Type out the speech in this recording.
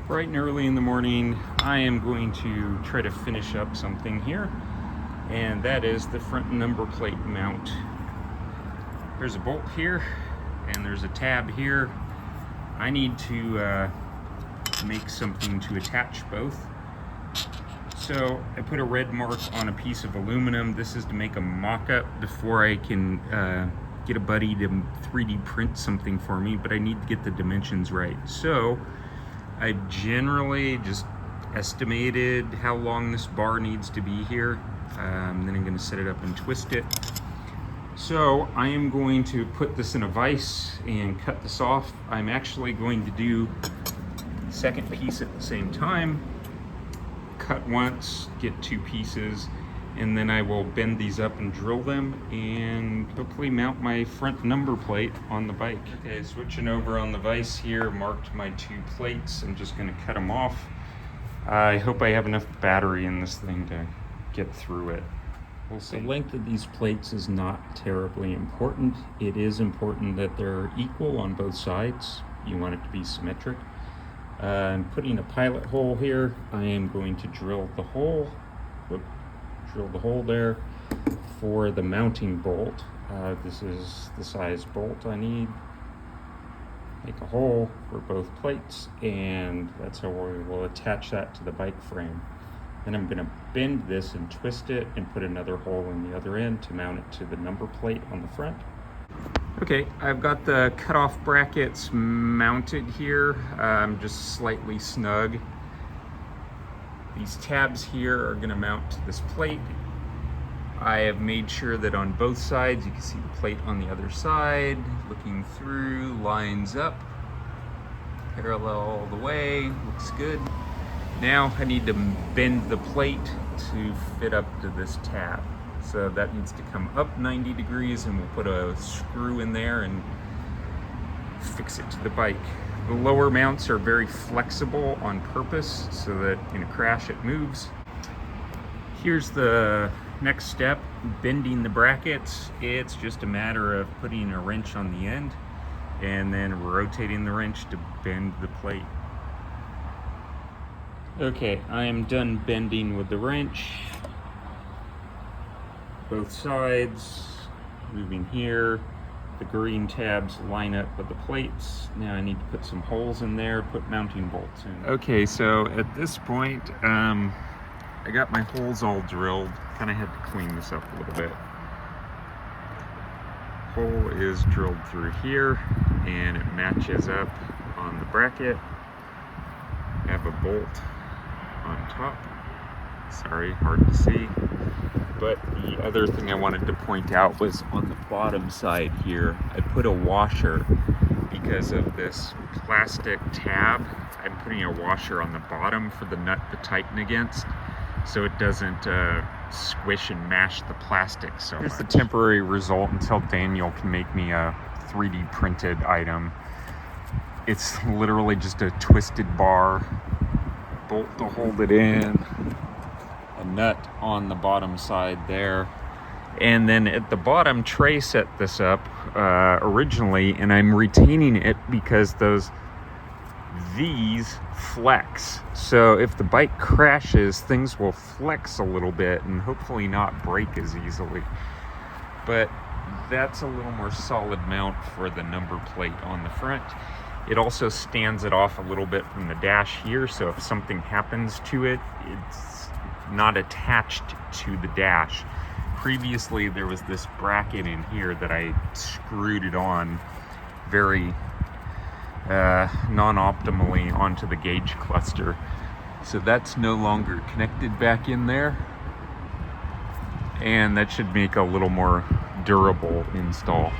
bright and early in the morning, I am going to try to finish up something here, and that is the front number plate mount. There's a bolt here, and there's a tab here. I need to make something to attach both. So I put a red mark on a piece of aluminum. This is to make a mock-up before I can get a buddy to 3D print something for me, but I need to get the dimensions right. So I generally just estimated how long this bar needs to be here. Then I'm going to set it up and twist it. So I am going to put this in a vise and cut this off. I'm actually going to do the second piece at the same time. Cut once, get two pieces, and then I will bend these up and drill them and hopefully mount my front number plate on the bike. Okay, switching over on the vise here, marked my two plates. I'm just going to cut them off. I hope I have enough battery in this thing to get through it. We'll see. The length of these plates is not terribly important. It is important that they're equal on both sides. You want it to be symmetric. I'm putting a pilot hole here. I am going to drill the hole. Drill the hole there for the mounting bolt. This is the size bolt I need. Make a hole for both plates, and that's how we will attach that to the bike frame. Then I'm going to bend this and twist it and put another hole in the other end to mount it to the number plate on the front. Okay, I've got the cutoff brackets mounted here, just slightly snug. These tabs here are going to mount to this plate. I have made sure that on both sides, you can see the plate on the other side, looking through, lines up, parallel all the way, looks good. Now I need to bend the plate to fit up to this tab. So that needs to come up 90 degrees, and we'll put a screw in there and fix it to the bike. The lower mounts are very flexible on purpose so that in a crash it moves. Here's the next step, bending the brackets. It's just a matter of putting a wrench on the end and then rotating the wrench to bend the plate. Okay, I am done bending with the wrench. Both sides, moving here. The green tabs line up with the plates. Now I need to put some holes in there, put mounting bolts in. Okay, so at this point, I got my holes all drilled. Kind of had to clean this up a little bit. Hole is drilled through here, and it matches up on the bracket. I have a bolt on top. Sorry, hard to see. But the other thing I wanted to point out was on the bottom side here, I put a washer because of this plastic tab. I'm putting a washer on the bottom for the nut to tighten against, so it doesn't squish and mash the plastic so much. Here's the temporary result until Daniel can make me a 3D printed item. It's literally just a twisted bar, bolt to hold it in, a nut on the bottom side there, and then at the bottom Trey set this up originally, and I'm retaining it because these flex, so if the bike crashes, things will flex a little bit and hopefully not break as easily. But that's a little more solid mount for the number plate on the front. It also stands it off a little bit from the dash here, so if something happens to it, it's not attached to the dash. Previously there was this bracket in here that I screwed it on very non-optimally onto the gauge cluster, so that's no longer connected back in there, and that should make a little more durable install.